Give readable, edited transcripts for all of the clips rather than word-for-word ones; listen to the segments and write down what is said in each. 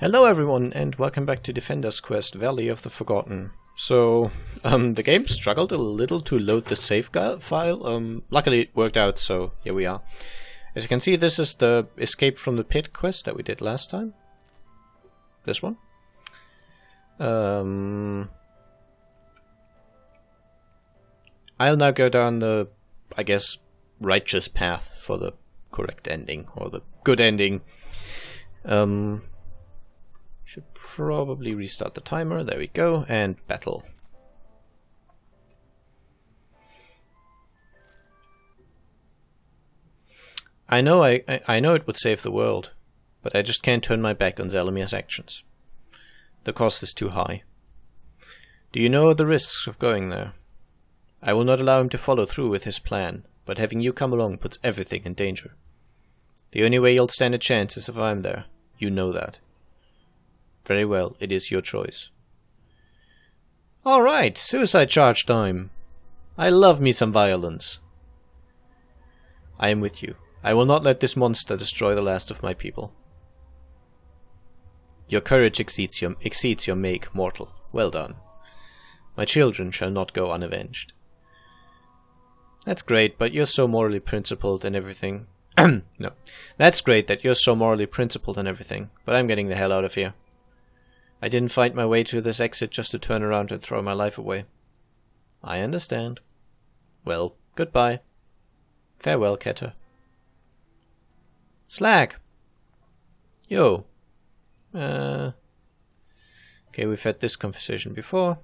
Hello everyone and welcome back to Defender's Quest Valley of the Forgotten. So, the game struggled a little to load the save file. Luckily it worked out, so here we are. As you can see, this is the Escape from the Pit quest that we did last time. This one. I'll now go down the, I guess, righteous path for the correct ending, or the good ending. Should probably restart the timer. There we go, and battle. I know I know it would save the world, but I just can't turn my back on Zalamir's actions. The cost is too high. Do you know the risks of going there? I will not allow him to follow through with his plan, but having you come along puts everything in danger. The only way you'll stand a chance is if I'm there. You know that. Very well, it is your choice. Alright, suicide charge time. I love me some violence. I am with you. I will not let this monster destroy the last of my people. Your courage exceeds your make, mortal. Well done. My children shall not go unavenged. That's great, but you're so morally principled and everything. No. That's great that you're so morally principled and everything, but I'm getting the hell out of here. I didn't find my way to this exit just to turn around and throw my life away. I understand. Well, goodbye. Farewell, Keter. Slag! Yo. Okay, we've had this conversation before.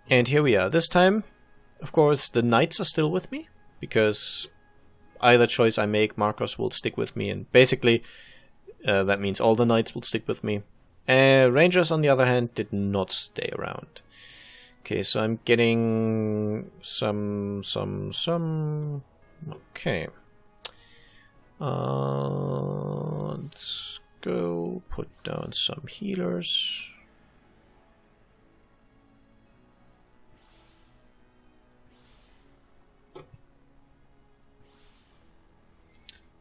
And here we are. This time, of course, the knights are still with me, because either choice I make, Marcos will stick with me, and basically that means all the knights will stick with me. Rangers, on the other hand, did not stay around. Okay, so I'm getting some. Okay. Let's go put down some healers.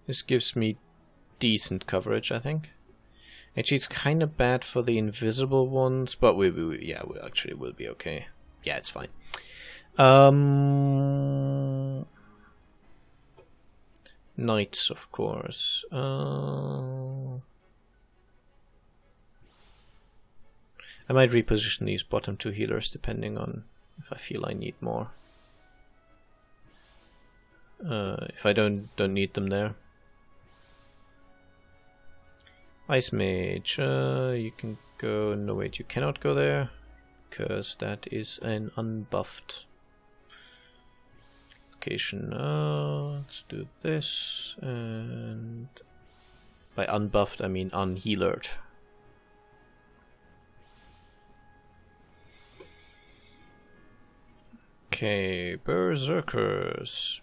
This gives me decent coverage, I think. Actually, it's kind of bad for the invisible ones, but we actually will be okay. Yeah, it's fine. Knights, of course. I might reposition these bottom two healers depending on if I feel I need more. If I don't need them there. Ice Mage, you can go. No, wait, you cannot go there, because that is an unbuffed location. Let's do this, and by unbuffed I mean unhealered. Okay, Berserkers.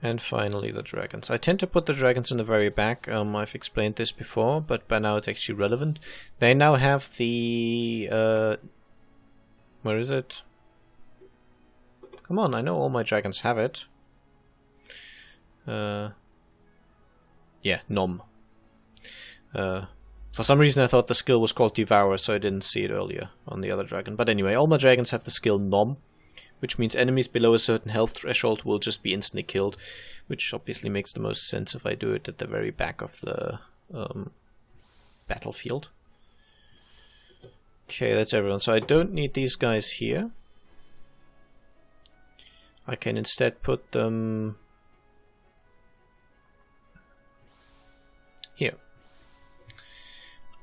And finally the dragons. I tend to put the dragons in the very back. I've explained this before, but by now it's actually relevant. They now have the... where is it? Come on, I know all my dragons have it. Yeah, Nom. For some reason I thought the skill was called Devour, so I didn't see it earlier on the other dragon. But anyway, all my dragons have the skill Nom, which means enemies below a certain health threshold will just be instantly killed, which obviously makes the most sense if I do it at the very back of the battlefield. Okay, that's everyone. So I don't need these guys here. I can instead put them here.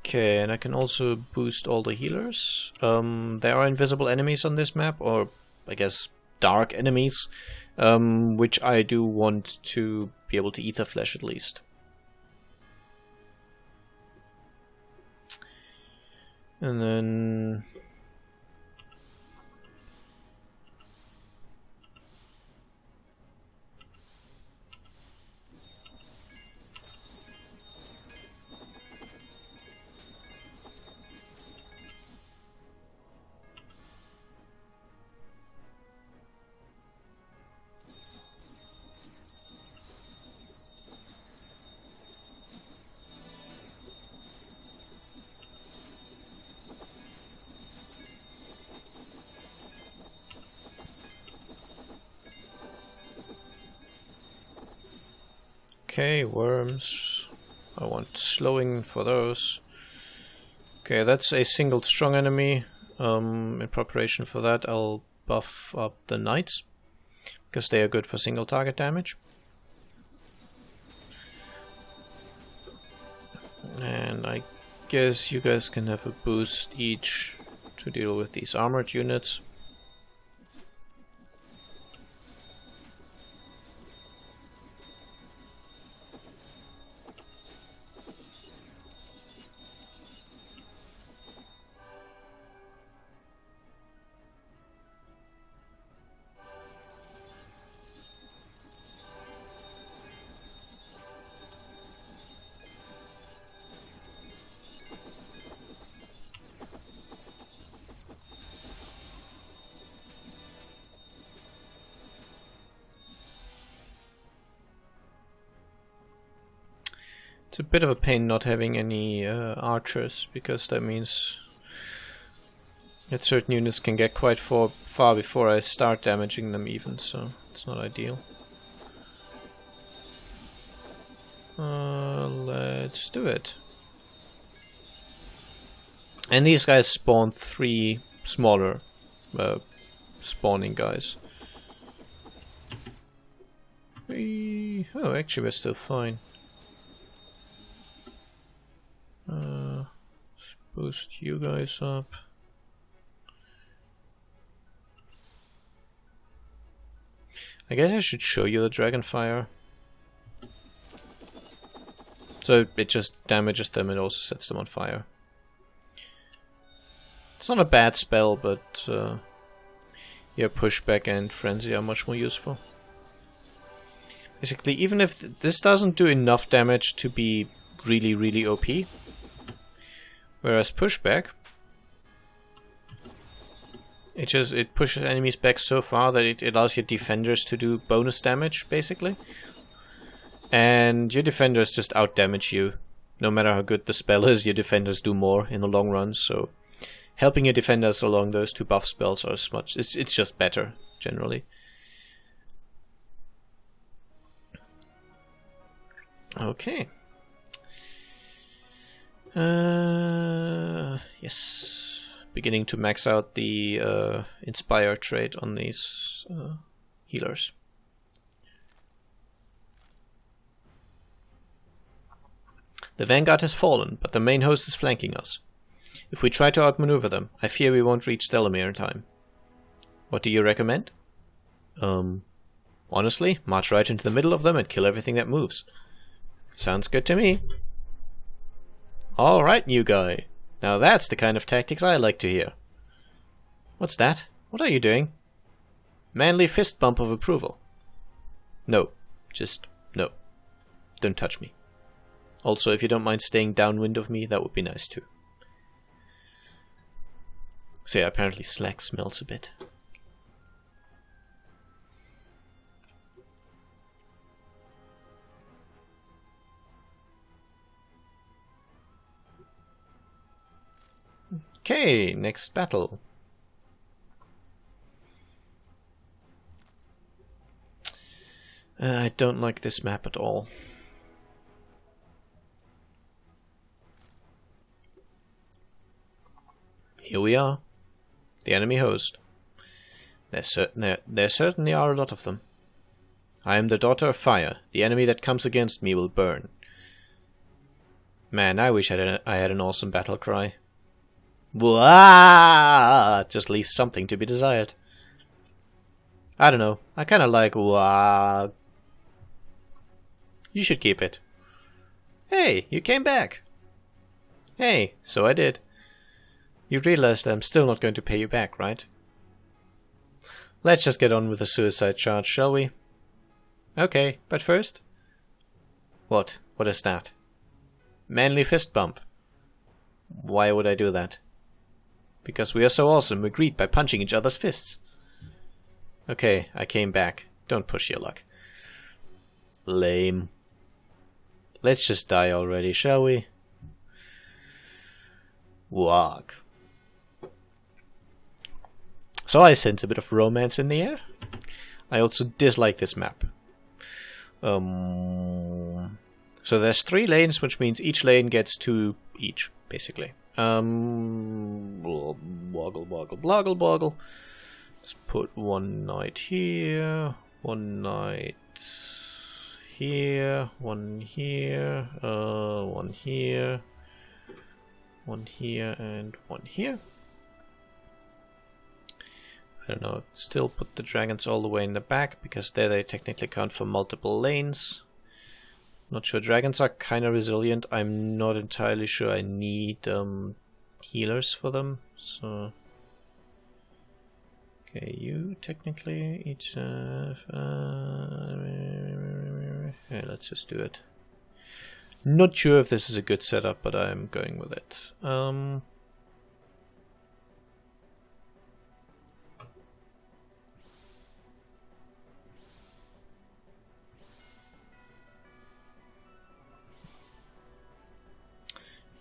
Okay, and I can also boost all the healers. There are invisible enemies on this map, or I guess dark enemies, which I do want to be able to ether flesh at least. And then Okay, worms. I want slowing for those. Okay, that's a single strong enemy. In preparation for that, I'll buff up the knights, because they are good for single target damage. And I guess you guys can have a boost each to deal with these armored units. It's a bit of a pain not having any archers, because that means that certain units can get quite far before I start damaging them even, so it's not ideal. Let's do it. And these guys spawn 3 smaller spawning guys. Oh, actually we're still fine. Let's boost you guys up. I guess I should show you the Dragonfire. So it just damages them and also sets them on fire. It's not a bad spell, but yeah, Pushback and Frenzy are much more useful. Basically, even if this doesn't do enough damage to be really, really OP, whereas Pushback, it pushes enemies back so far that it allows your defenders to do bonus damage, basically. And your defenders just out-damage you. No matter how good the spell is, your defenders do more in the long run, so helping your defenders along those 2 buff spells are as much. It's just better, generally. Okay. Yes. Beginning to max out the Inspire trait on these healers. The vanguard has fallen, but the main host is flanking us. If we try to outmaneuver them, I fear we won't reach Delamere in time. What do you recommend? Honestly, march right into the middle of them and kill everything that moves. Sounds good to me. Alright, new guy. Now that's the kind of tactics I like to hear. What's that? What are you doing? Manly fist bump of approval. No. Just no. Don't touch me. Also, if you don't mind staying downwind of me, that would be nice too. So yeah, apparently Slack smells a bit. Okay, next battle. I don't like this map at all. Here we are, the enemy host. There certainly are a lot of them. I am the daughter of fire. The enemy that comes against me will burn. Man, I wish I had an awesome battle cry. Wah! Just leaves something to be desired. I don't know. I kind of like wah. You should keep it. Hey, you came back. Hey, so I did. You realize that I'm still not going to pay you back, right? Let's just get on with the suicide charge, shall we? Okay, but first... What? What is that? Manly fist bump. Why would I do that? Because we are so awesome, we greet by punching each other's fists. Okay, I came back. Don't push your luck. Lame. Let's just die already, shall we? Walk. So I sense a bit of romance in the air. I also dislike this map. So there's 3 lanes, which means each lane gets 2 each, basically. Boggle, boggle, boggle, boggle. Let's put 1 knight here, 1 knight here, 1 here, 1 here, 1 here, and 1 here. I don't know, still put the dragons all the way in the back, because there they technically count for multiple lanes. Not sure, dragons are kind of resilient. I'm not entirely sure I need healers for them, so... Okay, you technically each have... yeah, let's just do it. Not sure if this is a good setup, but I'm going with it.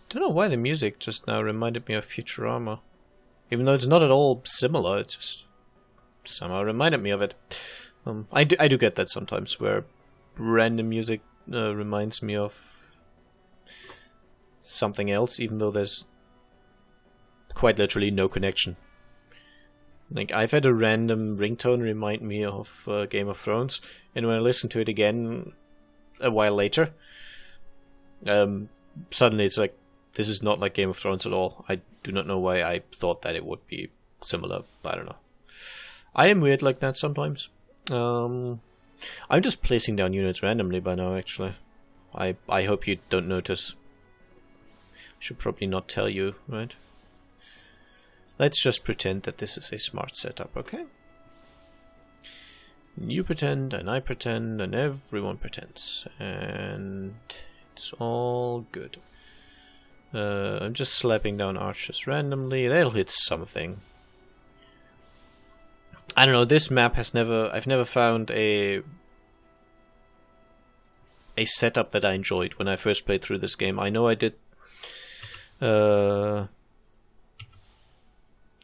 Don't know why the music just now reminded me of Futurama. Even though it's not at all similar, it just somehow reminded me of it. I do get that sometimes, where random music reminds me of something else, even though there's quite literally no connection. Like, I've had a random ringtone remind me of Game of Thrones, and when I listen to it again a while later, suddenly it's like, this is not like Game of Thrones at all. I do not know why I thought that it would be similar. I don't know. I am weird like that sometimes. I'm just placing down units randomly by now, actually. I hope you don't notice. I should probably not tell you, right? Let's just pretend that this is a smart setup, okay? You pretend, and I pretend, and everyone pretends. And it's all good. I'm just slapping down archers randomly. They'll hit something. I don't know, this map has I've never found a setup that I enjoyed when I first played through this game. I know I did I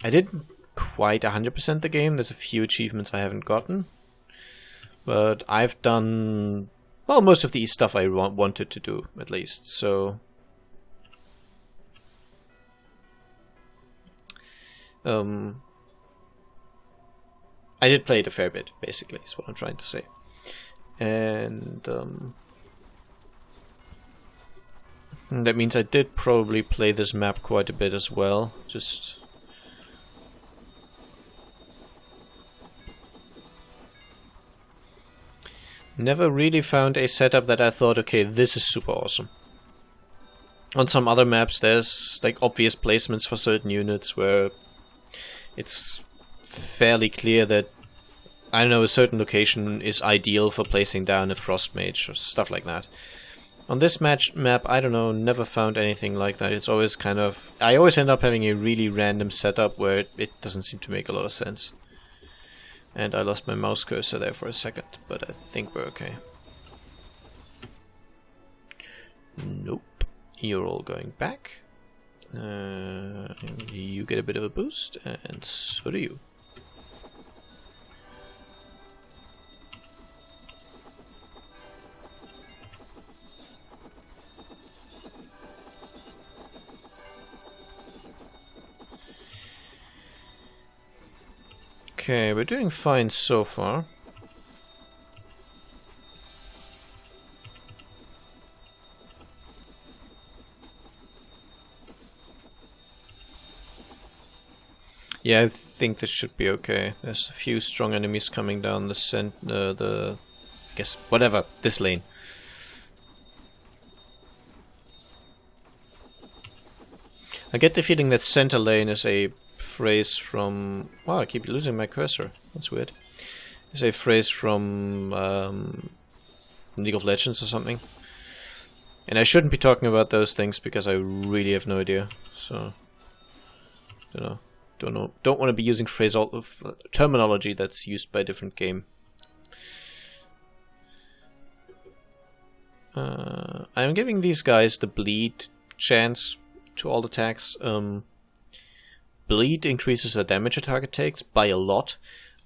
didn't quite 100% the game. There's a few achievements I haven't gotten. But I've done, well, most of the stuff I wanted to do, at least, so... I did play it a fair bit, basically, is what I'm trying to say. And that means I did probably play this map quite a bit as well. Just... never really found a setup that I thought, okay, this is super awesome. On some other maps, there's like obvious placements for certain units where it's fairly clear that, I don't know, a certain location is ideal for placing down a frost mage or stuff like that. On this map, I don't know, never found anything like that. It's always kind of... I always end up having a really random setup where it doesn't seem to make a lot of sense. And I lost my mouse cursor there for a second, but I think we're okay. Nope. You're all going back. You get a bit of a boost, and so do you. Okay, we're doing fine so far. Yeah, I think this should be okay. There's a few strong enemies coming down I guess, whatever, this lane. I get the feeling that center lane is a phrase from... Wow, I keep losing my cursor. That's weird. It's a phrase from League of Legends or something. And I shouldn't be talking about those things because I really have no idea. So, don't want to be using terminology that's used by a different game. I'm giving these guys the bleed chance to all attacks. Bleed increases the damage a target takes by a lot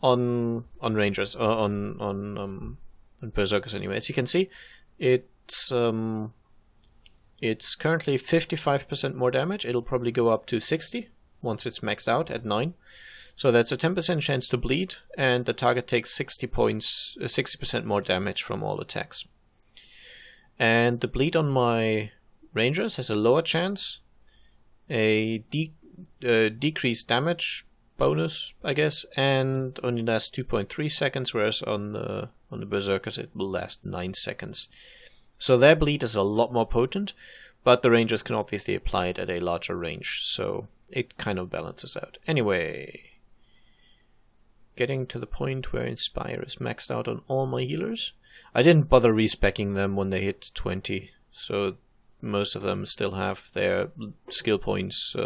on rangers, on berserkers anyway. As you can see, it it's currently 55% more damage. It'll probably go up to 60 once it's maxed out at 9. So that's a 10% chance to bleed, and the target takes 60% more damage from all attacks. And the bleed on my rangers has a lower chance, a decreased damage bonus, I guess, and only lasts 2.3 seconds, whereas on the berserkers it will last 9 seconds. So their bleed is a lot more potent, but the rangers can obviously apply it at a larger range, so it kind of balances out. Anyway, getting to the point where Inspire is maxed out on all my healers. I didn't bother respeccing them when they hit 20, so most of them still have their skill points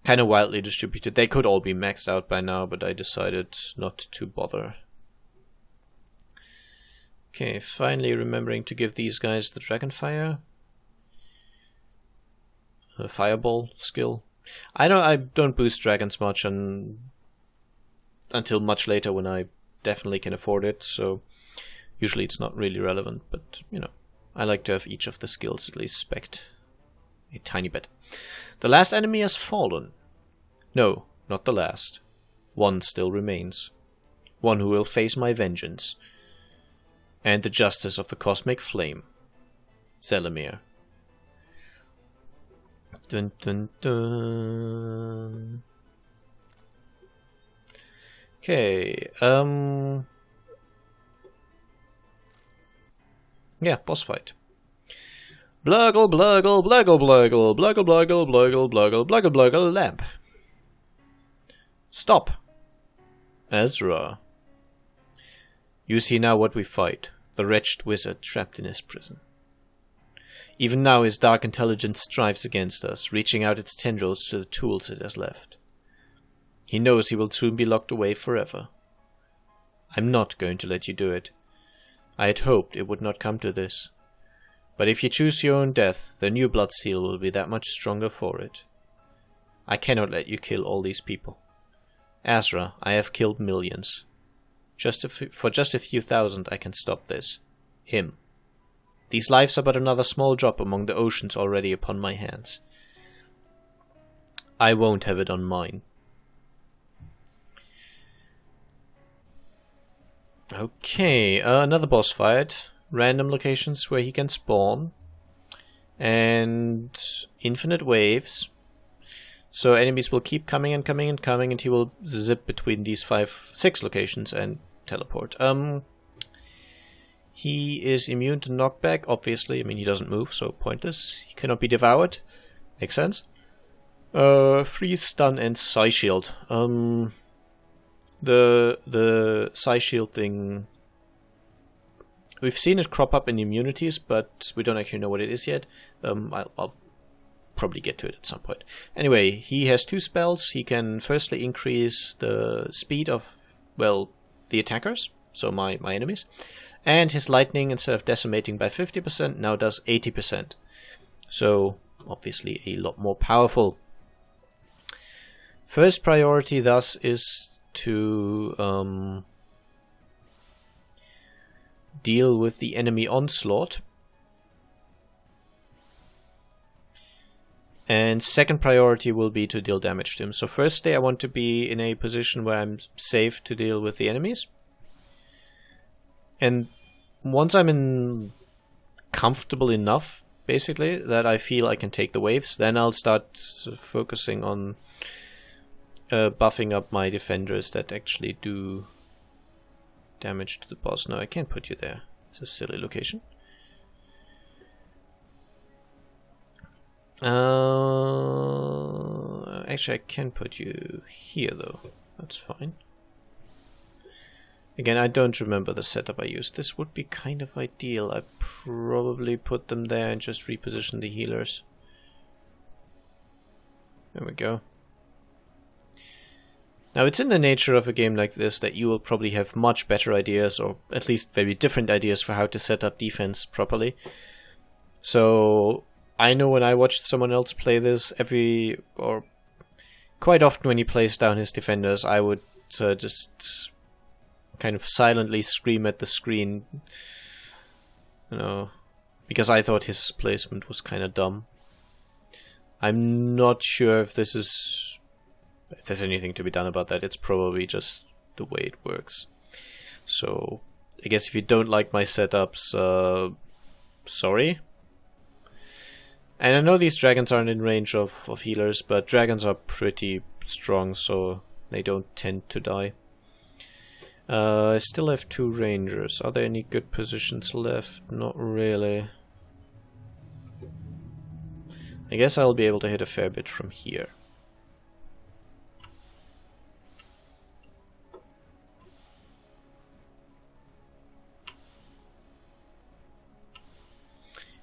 kind of wildly distributed. They could all be maxed out by now, but I decided not to bother. Okay, finally remembering to give these guys the Dragonfire. A Fireball skill. I don't boost dragons much until much later when I definitely can afford it, so usually it's not really relevant, but you know, I like to have each of the skills at least specced a tiny bit. The last enemy has fallen. No, not the last. One still remains. One who will face my vengeance and the justice of the cosmic flame. Zelemir. Dun dun dun. Okay, yeah, boss fight. Bluggle, bluggle, bluggle, bluggle, bluggle, bluggle, bluggle, bluggle, bluggle, bluggle, lamp. Stop. Ezra. You see now what we fight. The wretched wizard trapped in his prison. Even now his dark intelligence strives against us, reaching out its tendrils to the tools it has left. He knows he will soon be locked away forever. I'm not going to let you do it. I had hoped it would not come to this. But if you choose your own death, the new blood seal will be that much stronger for it. I cannot let you kill all these people. Azra, I have killed millions. For just a few thousand I can stop this. Him. These lives are but another small drop among the oceans already upon my hands. I won't have it on mine. Okay, another boss fight. Random locations where he can spawn. And infinite waves. So enemies will keep coming and coming and coming, and he will zip between these 6 locations and teleport. He is immune to knockback, obviously. I mean, he doesn't move, so pointless. He cannot be devoured. Makes sense. Freeze, stun, and Psy Shield. The Psy Shield thing, we've seen it crop up in immunities, but we don't actually know what it is yet. I'll probably get to it at some point. Anyway, he has 2 spells. He can firstly increase the speed of, well, the attackers, so my enemies. And his lightning, instead of decimating by 50%, now does 80%. So, obviously a lot more powerful. First priority, thus, is to deal with the enemy onslaught. And second priority will be to deal damage to him. So firstly, I want to be in a position where I'm safe to deal with the enemies. And once I'm comfortable enough, basically, that I feel I can take the waves, then I'll start focusing on buffing up my defenders that actually do damage to the boss. No, I can't put you there. It's a silly location. Actually, I can put you here, though. That's fine. Again, I don't remember the setup I used. This would be kind of ideal. I probably put them there and just reposition the healers. There we go. Now, it's in the nature of a game like this that you will probably have much better ideas, or at least very different ideas for how to set up defense properly. So, I know when I watched someone else play this, quite often when he plays down his defenders, I would just kind of silently scream at the screen, You know, because I thought his placement was kind of dumb. I'm not sure if there's anything to be done about that. It's probably just the way it works. So I guess if you don't like my setups, sorry. And I know these dragons aren't in range of healers, but dragons are pretty strong, so they don't tend to die. I still have 2 rangers. Are there any good positions left? Not really. I guess I'll be able to hit a fair bit from here.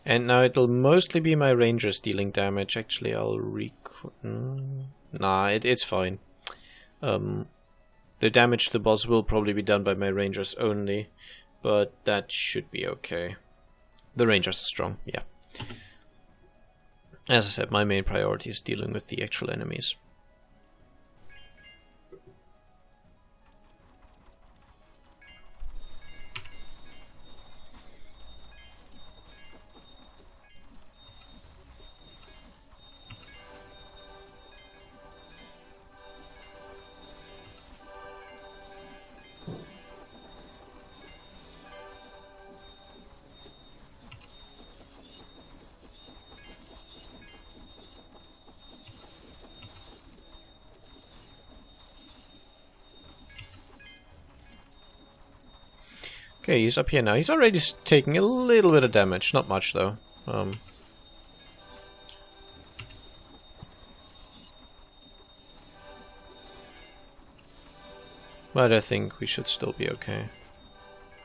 And now it'll mostly be my rangers dealing damage. Actually, I'll nah, it's fine. The damage to the boss will probably be done by my rangers only, but that should be okay. The rangers are strong, yeah. As I said, my main priority is dealing with the actual enemies. Okay, he's up here now. He's already taking a little bit of damage. Not much, though. But I think we should still be okay.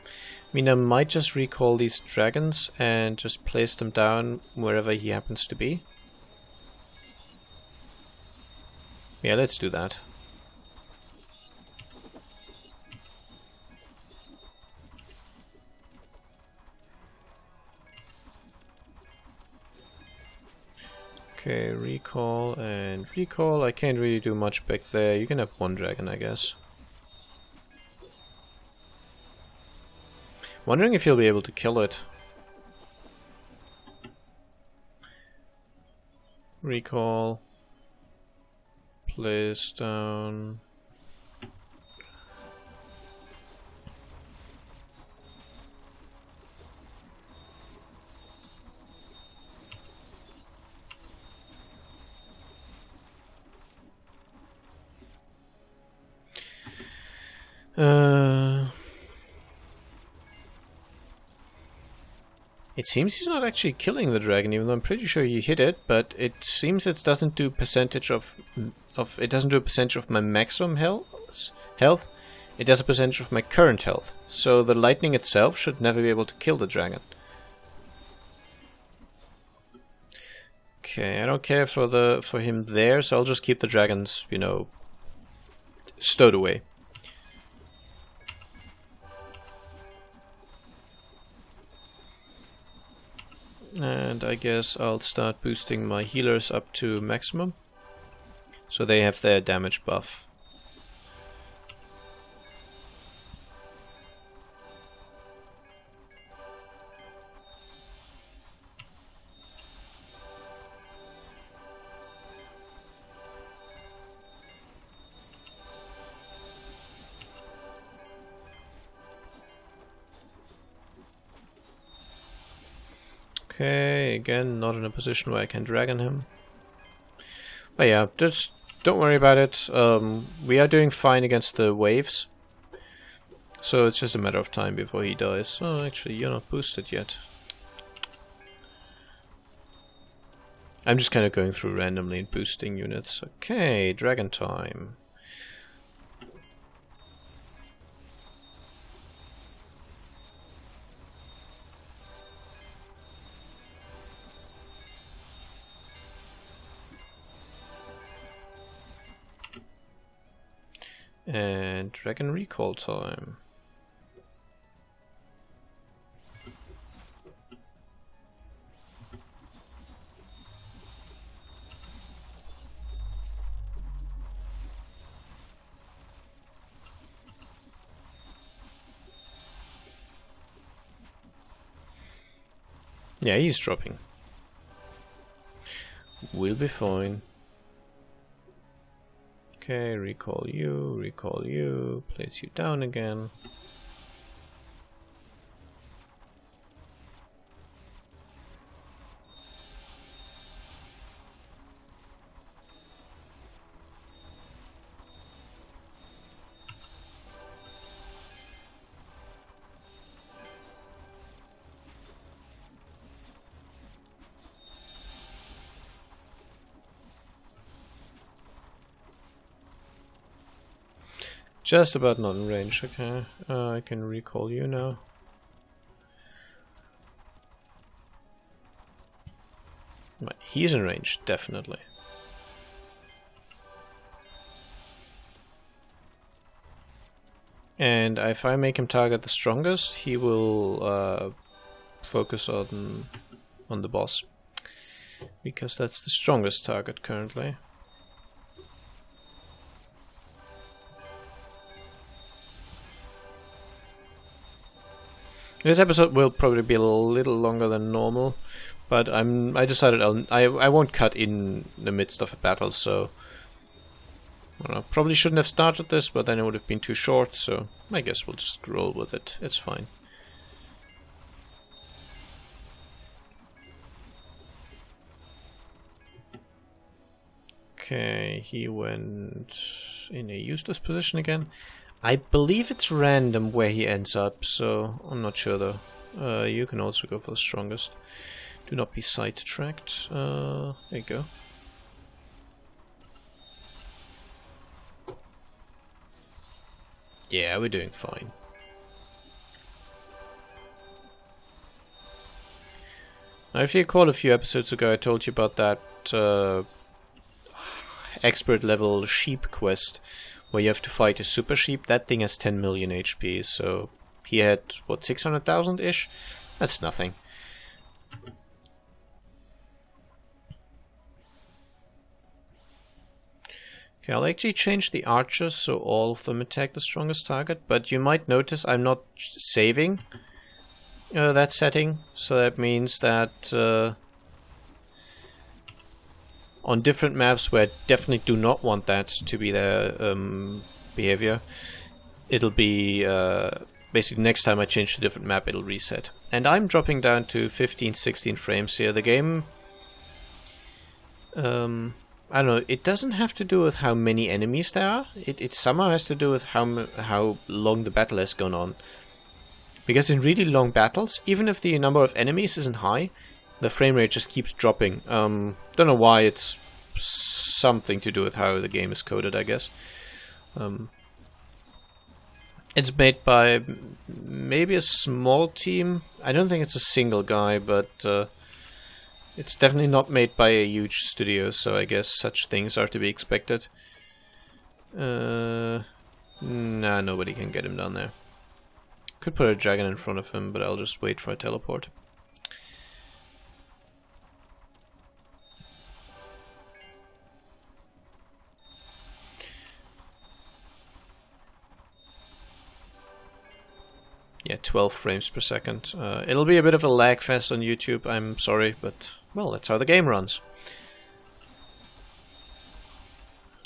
I mean, I might just recall these dragons and just place them down wherever he happens to be. Yeah, let's do that. Okay, recall and recall. I can't really do much back there. You can have 1 dragon, I guess. Wondering if you'll be able to kill it. Recall. Place down. It seems he's not actually killing the dragon, even though I'm pretty sure he hit it. But it seems it doesn't do percentage of it doesn't do a percentage of my maximum health. It does a percentage of my current health. So the lightning itself should never be able to kill the dragon. Okay, I don't care for him there, so I'll just keep the dragons, you know, stowed away. And I guess I'll start boosting my healers up to maximum, so they have their damage buff. Okay, again, not in a position where I can dragon him. But yeah, just don't worry about it. We are doing fine against the waves. So it's just a matter of time before he dies. Oh, actually, you're not boosted yet. I'm just kind of going through randomly and boosting units. Okay, dragon time. And dragon recall time. Yeah, he's dropping. We'll be fine. Okay, recall you, place you down again. Just about not in range, okay. I can recall you now. Right, he's in range, definitely. And if I make him target the strongest, he will focus on the boss. Because that's the strongest target currently. This episode will probably be a little longer than normal, but I decided I won't cut in the midst of a battle, so I don't know, probably shouldn't have started this, but then it would have been too short, so I guess we'll just roll with it. It's fine. Okay, he went in a useless position again. I believe it's random where he ends up, so I'm not sure though. You can also go for the strongest. Do not be sidetracked. There you go. Yeah, we're doing fine. Now, if you recall a few episodes ago, I told you about that expert level sheep quest, where you have to fight a super sheep. That thing has 10 million HP, so he had, what, 600,000-ish? That's nothing. Okay, I'll actually change the archers so all of them attack the strongest target, but you might notice I'm not saving that setting, so that means that on different maps where I definitely do not want that to be their behavior, it'll be basically next time I change to a different map it'll reset. And I'm dropping down to 15-16 frames here. The game, I don't know, it doesn't have to do with how many enemies there are. It somehow has to do with how long the battle has gone on. Because in really long battles, even if the number of enemies isn't high, the frame rate just keeps dropping. Don't know why, it's something to do with how the game is coded, I guess. It's made by maybe a small team. I don't think it's a single guy, but it's definitely not made by a huge studio, so I guess such things are to be expected. Nah, nobody can get him down there. Could put a dragon in front of him, but I'll just wait for a teleport. Yeah, 12 frames per second. It'll be a bit of a lag fest on YouTube, I'm sorry, but, well, that's how the game runs.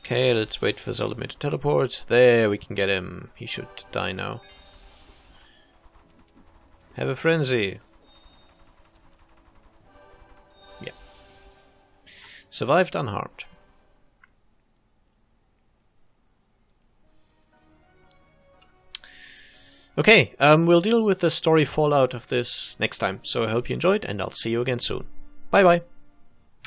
Okay, let's wait for Zaldemir to teleport. There, we can get him. He should die now. Have a frenzy. Yeah. Survived unharmed. Okay, we'll deal with the story fallout of this next time, so I hope you enjoyed, and I'll see you again soon. Bye bye!